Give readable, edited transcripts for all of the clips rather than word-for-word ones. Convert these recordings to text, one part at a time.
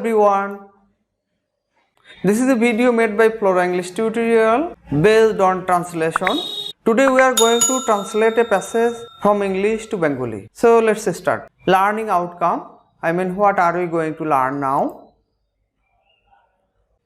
everyone, this is a video made by Flora English tutorial based on translation. Today we are going to translate a passage from English to Bengali. So let's start. Learning outcome. What are we going to learn now?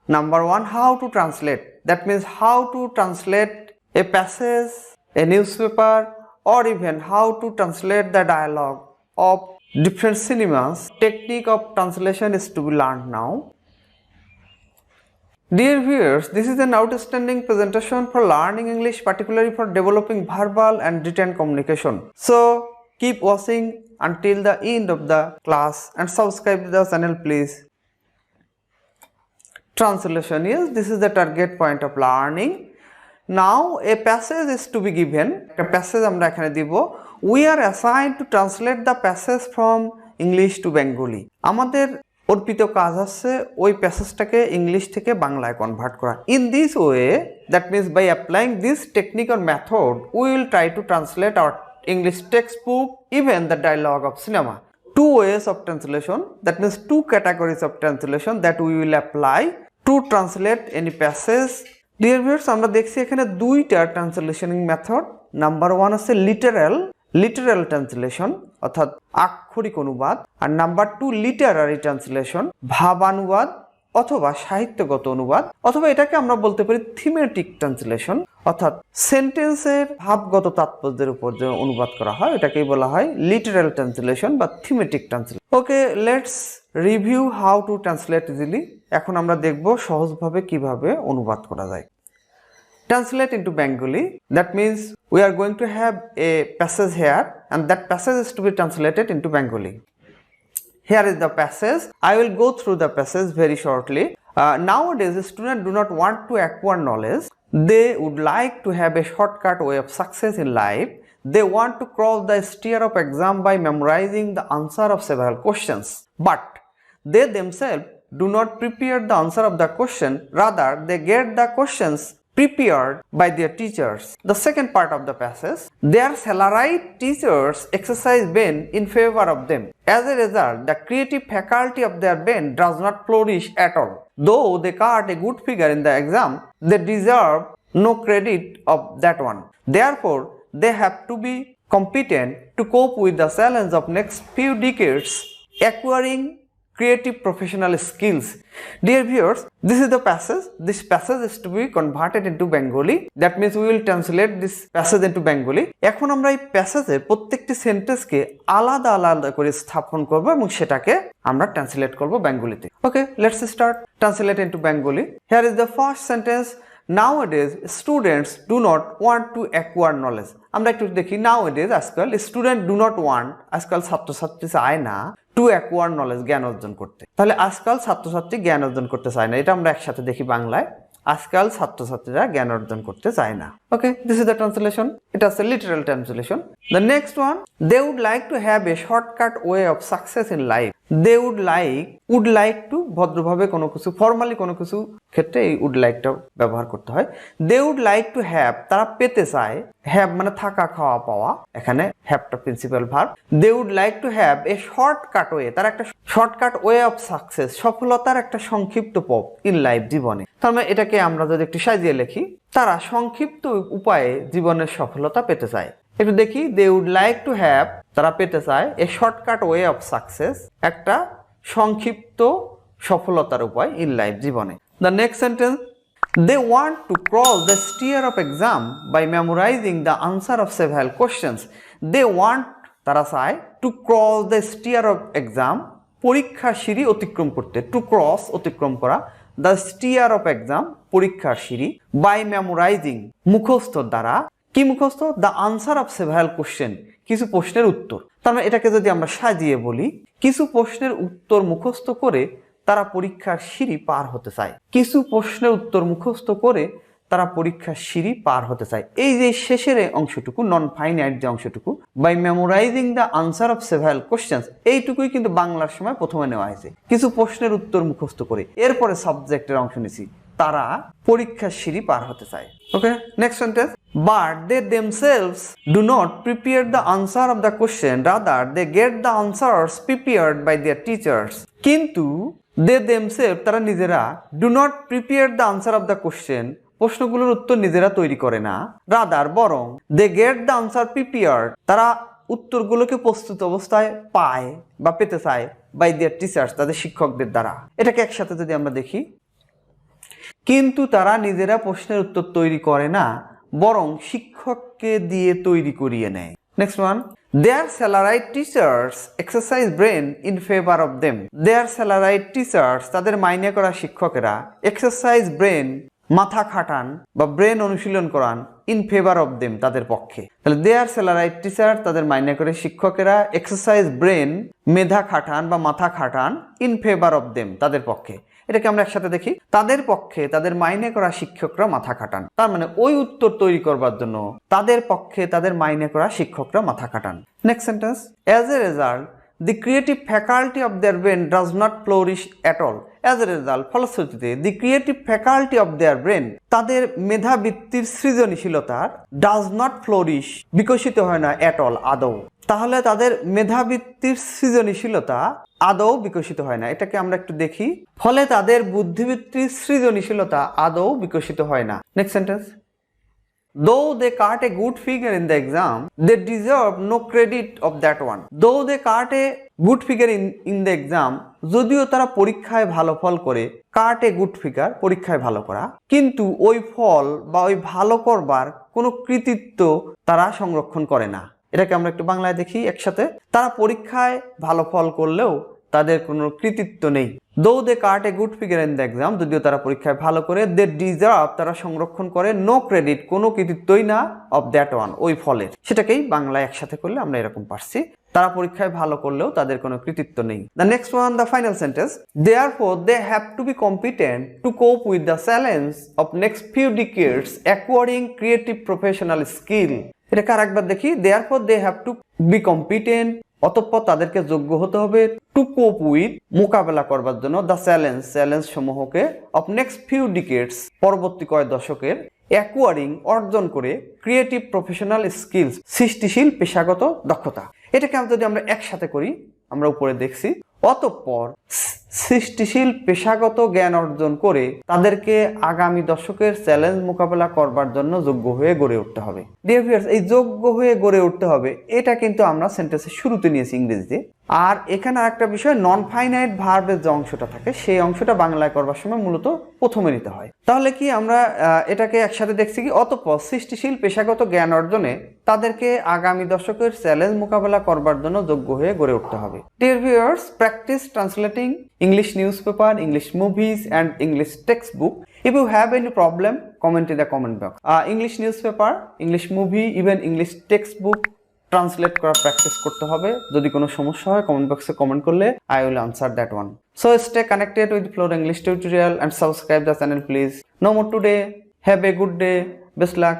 Number one, how to translate. That means how to translate a passage, a newspaper, or even how to translate the dialogue of different cinemas. Technique of translation is to be learned now. Dear viewers, this is an outstanding presentation for learning English, particularly for developing verbal and written communication. So keep watching until the end of the class and subscribe to the channel please. Translation is, this is the target point of learning. Now a passage is to be given. A passage আমরা এখানে দিব. We are assigned to translate the passage from English to Bengali. আমাদের অর্পিত কাজ হচ্ছে ওই প্যাসেজটাকে English থেকে বাংলায় কনভার্ট করা। In this way, that means by applying this technique or method, we will try to translate our English textbook, even the dialogue of cinema. Two ways of translation, that means two categories of translation that we will apply to translate any passage. Dear viewers, আমরা দেখছি এখানে দুইটা ট্রান্সলেশনিং method. Number one আছে literal translation অর্থাৎ আক্ষরিক অনুবাদ, আর number two Literary translation ভাবানুবাদ অথবা সাহিত্যগত অনুবাদ, অথবা এটাকে আমরা বলতে পারি থিমেটিক ট্রান্সলেশন অর্থাৎ সেন্টেন্সের ভাবগত তাৎপর্যের উপর যে অনুবাদ করা হয় এটাকেই বলা হয় লিটারাল ট্রান্সলেশন বা thematic translation. Okay, let's review how to translate easily. এখন আমরা দেখব সহজভাবে কিভাবে অনুবাদ করা যায়। Translate into Bengali, that means we are going to have a passage here and that passage is to be translated into Bengali. Here is the passage. I will go through the passage very shortly. Nowadays students do not want to acquire knowledge. They would like to have a shortcut way of success in life. They want to cross the stair of exam by memorizing the answer of several questions. But they themselves do not prepare the answer of the question. Rather, they get the questions prepared by their teachers. The second part of the passage, their salaried teachers exercise brain in favor of them. As a result, the creative faculty of their brain does not flourish at all. Though they got a good figure in the exam, they deserve no credit of that one. Therefore, they have to be competent to cope with the challenge of next few decades, acquiring creative professional skills. Dear viewers, this is the passage. This passage is to be converted into Bengali. That means we will translate this passage into Bengali. এখন আমরা এই প্যাসেজের প্রত্যেকটি সেন্টেন্সকে আলাদা আলাদা করে স্থাপন করব এবং সেটাকে আমরা ট্রান্সলেট করব বেঙ্গলিতে। Okay, let's start translate into Bengali. Here is the first sentence. Nowadays students do not want to acquire knowledge. আমরা একটু দেখি, nowadays আজকাল স্টুডেন্ট ডু নট ওয়ান্ট, আজকাল ছাত্রছাত্রী চায় না টু অ্যাকোয়ার নলেজ, জ্ঞান অর্জন করতে। তাহলে আজকাল ছাত্রছাত্রী জ্ঞান অর্জন করতে চায় না, এটা আমরা একসাথে দেখি বাংলায়, আজকাল ছাত্রছাত্রীরা জ্ঞান অর্জন করতে চায় না। Okay, this is the translation. এটা হচ্ছে literal translation. The next one, they would like to have a shortcut way of success in life. They would like to ভদ্রভাবে কোনো কিছু, ফর্মালি কোনো কিছু ক্ষেত্রে এই উড লাইকটা ব্যবহার করতে হয়। They would like to have, তারা পেতে চায়, হ্যাভ মানে থাকা খাওয়া পাওয়া, এখানে হ্যাভটা principal verb. They would like to have a shortcut way, তারা একটা শর্টকাট ওয়ে অফ সাকসেস, সফলতার একটা সংক্ষিপ্ত পথ ইন লাইফ, জীবনে। তার মানে এটাকে আমরা যদি একটু সাজিয়ে লিখি, তারা সংক্ষিপ্ত উপায়ে জীবনের সফলতা পেতে চায়। একটু দেখি, they would like to have, তারা পেতে চায় a shortcut way of success, একটা সংক্ষিপ্ত সফলতার উপায় ইন লাইফ, জীবনে। The next sentence, they want to cross the stair of exam by memorizing the answer of several questions. They want, তারা চায়, to cross the stair of exam, পরীক্ষার সিঁড়ি অতিক্রম করতে। টু ক্রস, অতিক্রম করা, the stair of exam, পরীক্ষার সিঁড়ি, by memorizing, মুখস্থ দ্বারা। কি মুখস্থ? the answer of several question, কিছু প্রশ্নের উত্তর। তার মানে এটাকে যদি আমরা সাজিয়ে বলি, কিছু প্রশ্নের উত্তর মুখস্থ করে তারা পরীক্ষার সিঁড়ি পার হতে চায়। কিছু প্রশ্নের উত্তর মুখস্থ করে তারা পরীক্ষার সিঁড়ি পার হতে চায়। এই যে শেষের অংশটুকু, নন ফাইনাইট যে অংশটুকু, by memorising the answer of several questions, এইটুকুই কিন্তু বাংলার সময় প্রথমে নেওয়া হয়েছে, কিছু প্রশ্নের উত্তর মুখস্থ করে। এরপরে সাবজেক্টের অংশ নিছি, তারা পরীক্ষার সিঁড়ি পার হতে চায়। Okay, next sentence, but they themselves do not prepare the answer of the question, rather they get the answers prepared by their teachers. কিন্তু দে দেমসেলফ তারা নিজেরা do not prepare the answer of the question প্রশ্নগুলোর উত্তর নিজেরা তৈরি করে না, rather বরং they get the answer prepare তারা উত্তরগুলোকে প্রস্তুত অবস্থায় পায় বা পেতে চায় বাই দেয়ার টিচার্স তাদের শিক্ষকদের দ্বারা। এটাকে একসাথে যদি আমরা দেখি, কিন্তু তারা নিজেরা প্রশ্নের উত্তর তৈরি করে না, বরং শিক্ষককে দিয়ে তৈরি করিয়ে নেয়। Next one, their salaried teachers exercise brain in favour of them. Their salaried teachers তাদের মাইনে করা শিক্ষকেরা এক্সারসাইজ ব্রেন মাথা খাটান বা ব্রেন অনুশীলন করান ইন ফেভার অফ দেম তাদের পক্ষে। তাহলে দেয়ার স্যালারাইড টিচার তাদের মাইনে করে শিক্ষকেরা এক্সারসাইজ ব্রেন মেধা খাটান বা মাথা খাটান ইন ফেভার অফ দেম তাদের পক্ষে। এটাকে আমরা একসাথে দেখি, তাদের পক্ষে তাদের মাইনে করা শিক্ষকরা মাথা খাটান। তার মানে ওই উত্তর তৈরি করবার জন্য তাদের পক্ষে তাদের মাইনে করা শিক্ষকরা মাথা খাটান। Next sentence, as a result the creative faculty of their brain does not flourish at all. As a result ফলশ্রুতিতে the creative faculty of their brain তাদের মেধাবৃত্তির সৃজনশীলতার ডাজ নট ফ্লোরিশ বিকশিত হয় না অ্যাট অল আদৌ। তাহলে তাদের মেধাবৃত্তির সৃজনশীলতা আদৌ বিকশিত হয় না। এটাকে আমরা একটু দেখি, ফলে তাদের বুদ্ধিবৃত্তির সৃজনশীলতা আদৌ বিকশিত হয় না। Next sentence, though they cut a good figure in the exam, they deserve no credit of that one. Though they cut a good figure in the exam, যদিও তারা পরীক্ষায় ভালো ফল করে, কাট এ গুড ফিগার পরীক্ষায় ভালো করা, কিন্তু ওই ফল বা ওই ভালো করবার কোনো কৃতিত্ব তারা সংরক্ষণ করে না। এটাকে আমরা একটু বাংলায় দেখি একসাথে, তারা পরীক্ষায় ভালো ফল করলেও তাদের কোনো কৃতিত্ব নেই। Though they cut a good figure in the exam, যদিও তারা পরীক্ষায় ভালো করে, they deserve তারা সংরক্ষণ করে no credit কোনো কৃতিত্বই না of that one ওই ফলের। সেটাকেই বাংলায় একসাথে করলে আমরা এরকম পারছি, তারা পরীক্ষায় ভালো করলেও তাদের কোনো কৃতিত্ব নেই। The next one, the final sentence, therefore they have to be competent to cope with the challenge of next few decades acquiring creative professional skill. এটাকে আরেকবার দেখি, therefore they have to be competent অতঃপর তাদেরকে যোগ্য হতে হবে two কোপ with মোকাবেলা করবার জন্য দ্য চ্যালেঞ্জ সমূহকে অফ নেক্সট ফিউ ডিকেডস পরবর্তী কয়েক দশকের অ্যাকুয়ারিং অর্জন করে ক্রিয়েটিভ প্রফেশনাল স্কিলস সৃষ্টিশীল পেশাগত দক্ষতা। এটাকে যদি আমরা একসাথে করি, আমরা উপরে দেখছি, অতঃপর সৃষ্টিশীল পেশাগত জ্ঞান অর্জন করে তাদেরকে আগামী দশকের চ্যালেঞ্জ মোকাবেলা করবার জন্য যোগ্য হয়ে গড়ে উঠতে হবে। ডিয়ার ভিউয়ার্স, এই যোগ্য হয়ে গড়ে উঠতে হবে এটা কিন্তু আমরা সেন্টেন্সের শুরুতে নিয়েছি ইংরেজিতে। আর এখানে আরেকটা বিষয়, নন ফাইনাইট ভার্বের যে অংশটা থাকে সেই অংশটা বাংলায় করবার সময় মূলত প্রথমে নিতে হয়। তাহলে কি আমরা এটাকে একসাথে দেখছি কি, অতঃপর সৃষ্টিশীল পেশাগত জ্ঞান অর্জনে তাদেরকে আগামী দশকের চ্যালেঞ্জ মোকাবেলা করবার জন্য যোগ্য হয়ে গড়ে উঠতে হবে। Dear viewers, practice translating English newspaper, English movies and English textbook. If you have any problem, comment in the comment box. English newspaper, English movie, even English textbook translate করা প্র্যাকটিস করতে হবে। যদি কোনো সমস্যা হয় কমেন্ট বক্সে comment করলে I will answer that one. So stay connected with Flora English tutorial and subscribe the channel please. No more today. Have a good day. Best luck.